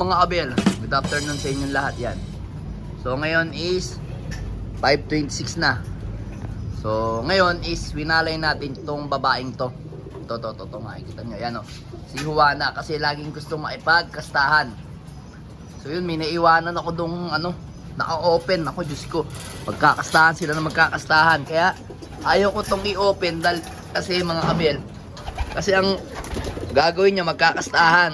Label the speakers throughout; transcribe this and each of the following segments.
Speaker 1: mga kabel, good afternoon sa inyong lahat yan. So ngayon is 5:26 na. So ngayon is winalay natin itong babaeng to. Ito makikita nyo, yan o. Si Juana kasi laging gusto maipagkastahan. So yun, may naiwanan ako dong naka-open. Ako, Diyos ko, magkakastahan sila na magkakastahan. Kaya ayaw ko tong i-open dahil kasi mga kabel, kasi ang gagawin niya magkakastahan.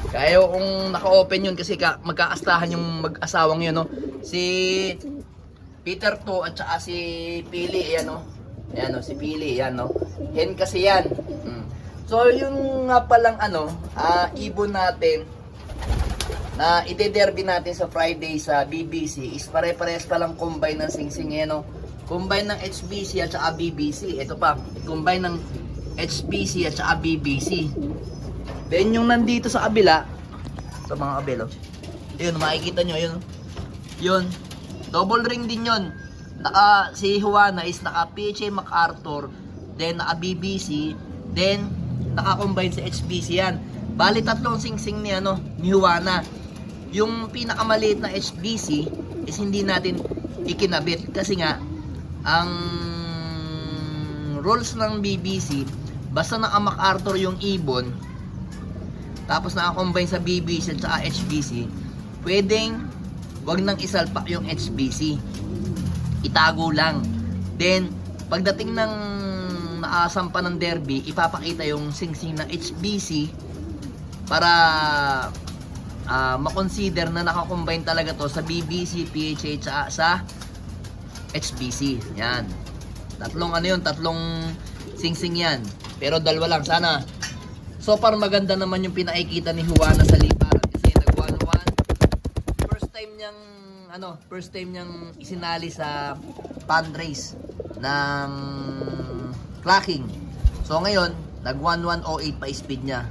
Speaker 1: Kaya kung naka-open yun kasi magkakastahan yung mag-asawang yun, no? Si Peter to at saka si Pili, yan, no? Ayan, no? Si Pili, yan, no? Hen kasi yan. So yung nga palang ibon natin na ide-derby natin sa Friday sa BBC is pare-pares palang combine ng singsing, yan, no? Combine ng HBC at saka BBC. Ito pa, combine ng HBC at saka BBC. Then yung nandito sa kabila, sa mga kabelo, yun, makikita nyo, yun. Yun, double ring din yun. Si Juana is naka PHA MacArthur, then naka BBC, then naka-combine sa HBC yan. Bali tatlong singsing ni Juana. Yung pinakamaliit na HBC is hindi natin ikinabit kasi nga ang rules ng BBC, basta naka MacArthur yung ibon tapos naka-combine sa BBC at saka HBC, pwedeng wag nang isalpak yung HBC, itago lang. Then pagdating ng nakasampa ng derby, ipapakita yung singsing ng HBC para makonsider na naka-combine talaga to sa BBC, PHA at sa HBC. Yan. Tatlong singsing yan. Pero dalawa lang sana. So far maganda naman yung pinakikita ni Juana sa liparan kasi nag-1-1. First time niyang isinali sa pond race ng clacking. So ngayon, nag-1-1-08 pa speed niya.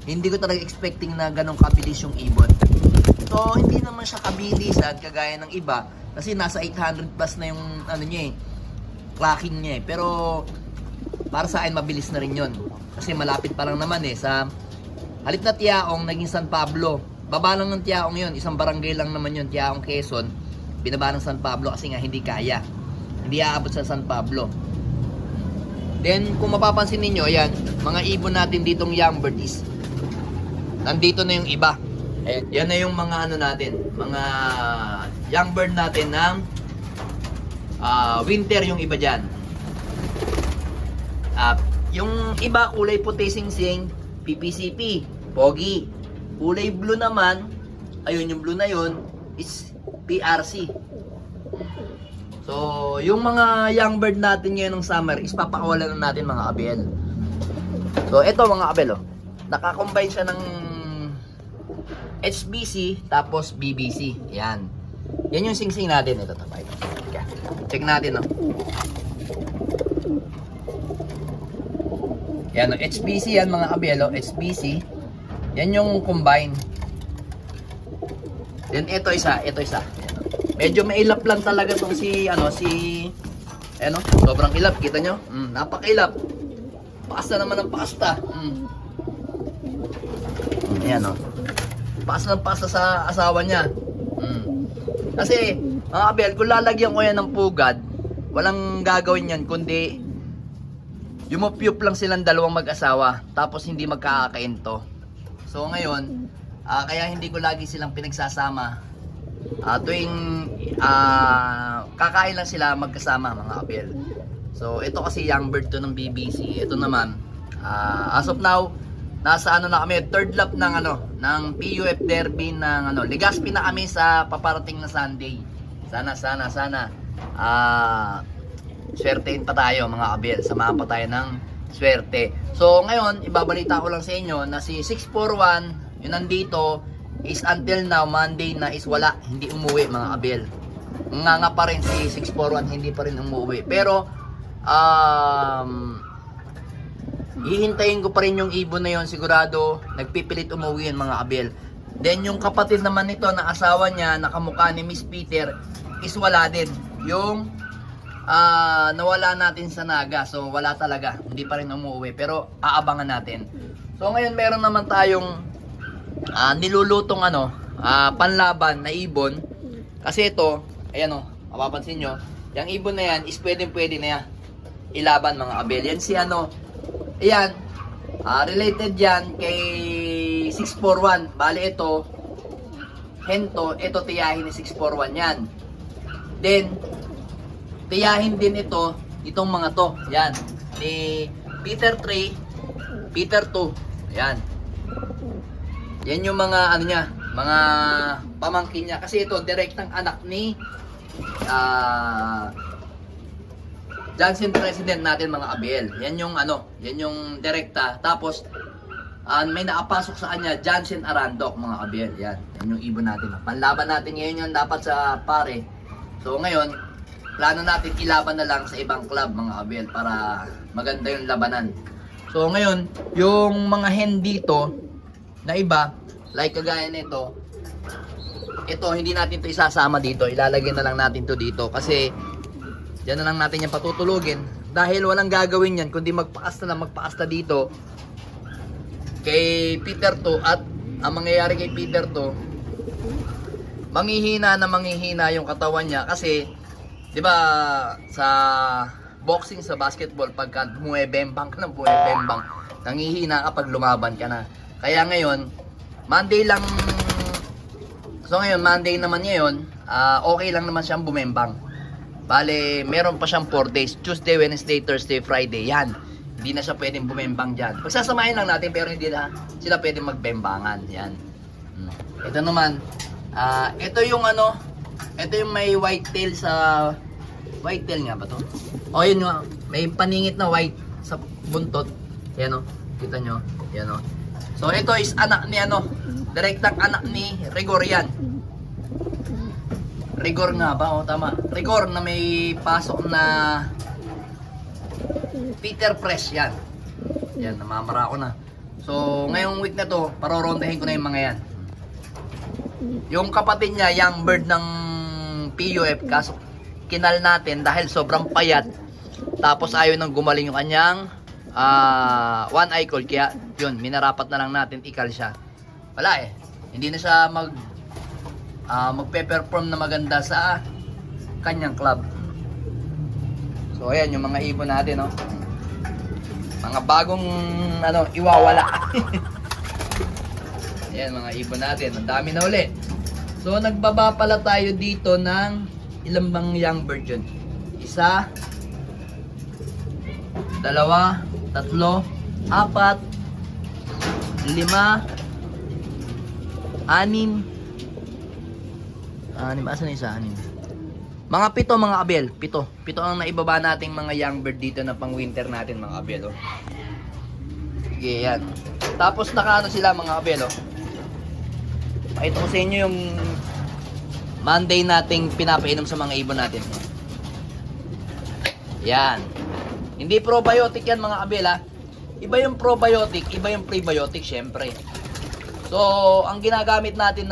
Speaker 1: Hindi ko talaga expecting na ganong kabilis yung ibon. So hindi naman siya kabilisan kagaya ng iba kasi nasa 800 plus na yung clacking niya eh. Pero para sa akin mabilis na rin yun. Kasi malapit pa lang naman sa halip na Tiaong naging San Pablo. Baba lang ng Tiaong yun, isang barangay lang naman yun, Tiaong, Quezon. Binaba ng San Pablo kasi nga hindi kaya. Hindi aabot sa San Pablo. Then kung mapapansin niyo, ayan, mga ibon natin ditong young bird is nandito na yung iba. Ayan, yan na yung mga natin, mga young bird natin ng winter yung iba dyan. Yung iba kulay puti singsing, PPCP, pogi. Kulay blue naman, ayun yung blue na yun is PRC. So yung mga young bird natin ngayon ng summer is papakawalan na natin mga kabel. So ito mga kabel, nakakombine siya ng HBC tapos BBC. Yan. Yan yung singsing natin. Ito tapay. Check natin Yan, HBC yan mga kabelo, HBC. Yan yung combine. Then ito isa. Medyo mailap lang talaga tong sobrang ilap, kita nyo? Napakailap. Pakasta naman ng pakasta. Ayan Pakasta ng pakasta sa asawa niya. Kasi mga kabel, kung lalagyan ko yan ng pugad, walang gagawin yan kundi yumupyup lang silang dalawang mag-asawa tapos hindi magkakainto. So ngayon, kaya hindi ko lagi silang pinagsasama. Tuwing kakain lang sila magkasama mga kabel. So ito kasi young bird to ng BBC. Ito naman as of now nasa na kami, third lap ng PUF derby ng Legazpi na kami sa paparating na Sunday. Sana swertein pa tayo mga kabel, samahan pa tayo ng swerte. So ngayon, ibabalita ko lang sa inyo na si 641, yun nandito, is until now, Monday na is wala, hindi umuwi mga kabel. Nga pa rin si 641, hindi pa rin umuwi. Pero, hihintayin ko pa rin yung ibon na yun, sigurado, nagpipilit umuwi yun mga kabel. Then yung kapatid naman nito na asawa niya, nakamukha ni Miss Peter, is wala din. Yung nawala natin sa Naga. So wala talaga, hindi pa rin umuwi pero aabangan natin. So ngayon meron naman tayong nilulutong panlaban na ibon. Kasi ito, ayan mapapansin nyo, yung ibon na yan is pwede na yan ilaban mga abel. Yan si ayan, related yan kay 641. Bali ito, hento, ito tiyahin ni 641 yan. Then, tiyahin din itong mga to. Yan, ni Peter 3, Peter 2. Yan. Yan yung mga niya, mga pamangkin niya. Kasi ito, direktang anak ni Johnson President natin mga abel. Yan yung yan yung direkta. Tapos, may nakapasok sa kanya, Johnson Arandok mga abel. Yan yung ibon natin. Panlaban natin ngayon yan dapat sa pare. So ngayon, plano natin ilaban na lang sa ibang club mga abel para maganda yung labanan. So ngayon, yung mga hen dito na iba, like kagaya nito, ito hindi natin to isasama dito, ilalagay na lang natin to dito kasi diyan na lang natin yan patutulugin dahil walang gagawin yan kundi magpaasta dito kay Peter 2. At ang mangyayari kay Peter 2, manghihina yung katawan niya kasi 'di ba sa boxing, sa basketball, pagka bumebembang ka ng bumebembang, nanghihina ka pag lumaban ka na. Kaya ngayon, Monday naman ngayon, okay lang naman siyang bumembang. Bale, meron pa siyang 4 days, Tuesday, Wednesday, Thursday, Friday, yan. Hindi na siya pwedeng bumembang dyan. Pagsasamahin lang natin, pero hindi na sila pwedeng magbembangan, yan. Ito naman, ito yung may white tail sa, white tail nga ba to? O yun nga, may paningit na white sa buntot. Yan kita nyo, yan So ito is anak ni direktang anak ni Rigor yan. Rigor nga ba? Tama. Rigor na may pasok na Peter Press yan. Yan, namamara ko na. So ngayong week na to, parorondahin ko na yung mga yan. Yung kapatid niya, young bird ng PUF, kaso kinal natin dahil sobrang payat. Tapos ayaw nang gumaling yung kanyang one eye cold, kaya yun, minarapat na lang natin ikal siya. Wala hindi na siya magpe-perform na maganda sa kanyang club. So ayan yung mga ibon natin mga bagong iwawala. Ayan mga ibon natin, ang dami na uli. So nagbaba pala tayo dito ng ilang bang young bird yun? 1, 2, 3, 4, 5, 6, 6, asan na isa? 6. Mga 7 mga abel, 7 ang naibaba nating mga young bird dito na pang winter natin mga abel. Sige, yan. Tapos nakaano sila mga abel. Pakita ko sa inyo yung Monday nating pinapainom sa mga ibon natin. Yan. Hindi probiotic yan mga abel Iba yung probiotic, iba yung prebiotic syempre. So, ang ginagamit natin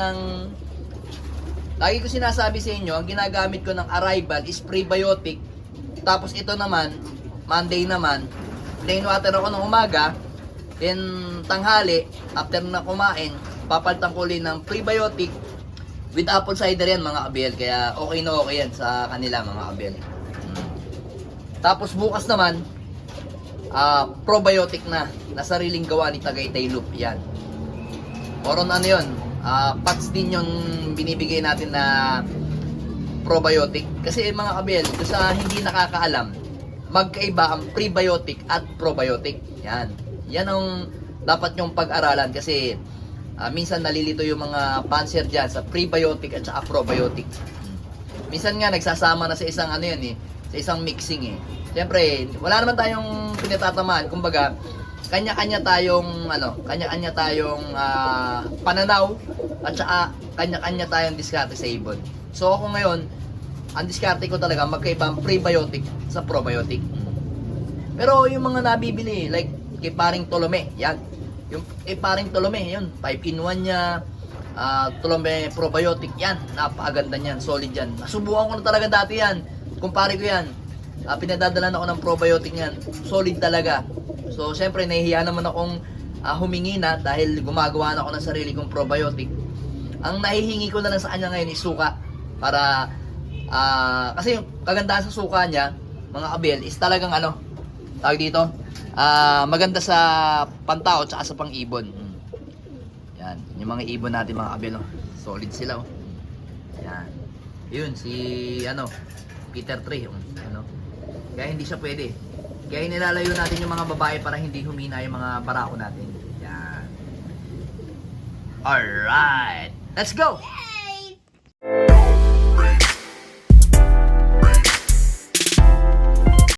Speaker 1: lagi ko sinasabi sa inyo, ang ginagamit ko ng Arrival is prebiotic. Tapos ito naman, Monday naman, plain water ako ng umaga, then tanghali, after na kumain, papalitan ko ulit ng prebiotic with apple cider yan mga abel. Kaya okay na okay yan sa kanila mga abel. Tapos bukas naman, probiotic na sariling gawa ni Tagaytay Loop yan. Oron yun, pads din yung binibigay natin na probiotic. Kasi mga kabel, sa hindi nakakaalam, magkaiba ang prebiotic at probiotic. Yan ang dapat yung pag-aralan kasi minsan nalilito yung mga panser dyan sa prebiotic at saka probiotic. Minsan nga nagsasama na sa isang sa isang mixing Siyempre, wala naman tayong pinatatamaan. Kumbaga, kanya-kanya tayong pananaw at saka kanya-kanya tayong diskarte sa ibon. So ako ngayon, ang diskarte ko talaga magkaiba ang prebiotic sa probiotic. Pero yung mga nabibili like kay Paring Tolome, yan. Yung kay Paring Tolome, yun, 5-in-1 niya, Tolome probiotic yan. Napakaganda niyan, solid yan. Nasubukan ko na talaga dati yan. Kumpare ko yan. Pinadadalan ako ng probiotic niyan. Solid talaga. So, syempre, nahihiya naman akong humingi na dahil gumagawa na ako ng sarili kong probiotic. Ang nahihingi ko na lang sa kanya ngayon is suka para kasi yung kagandahan sa suka niya, mga kabel, is talagang ano, tawag dito, maganda sa pantao at sa pang-ibon. Yan, yung mga ibon natin mga kabel, oh. Solid sila, oh. Yan. Yun, si, Peter 3, ano. Kaya hindi siya pwede. Kaya nilalayo natin yung mga babae para hindi humina yung mga barako natin. Yan. Alright. Let's go!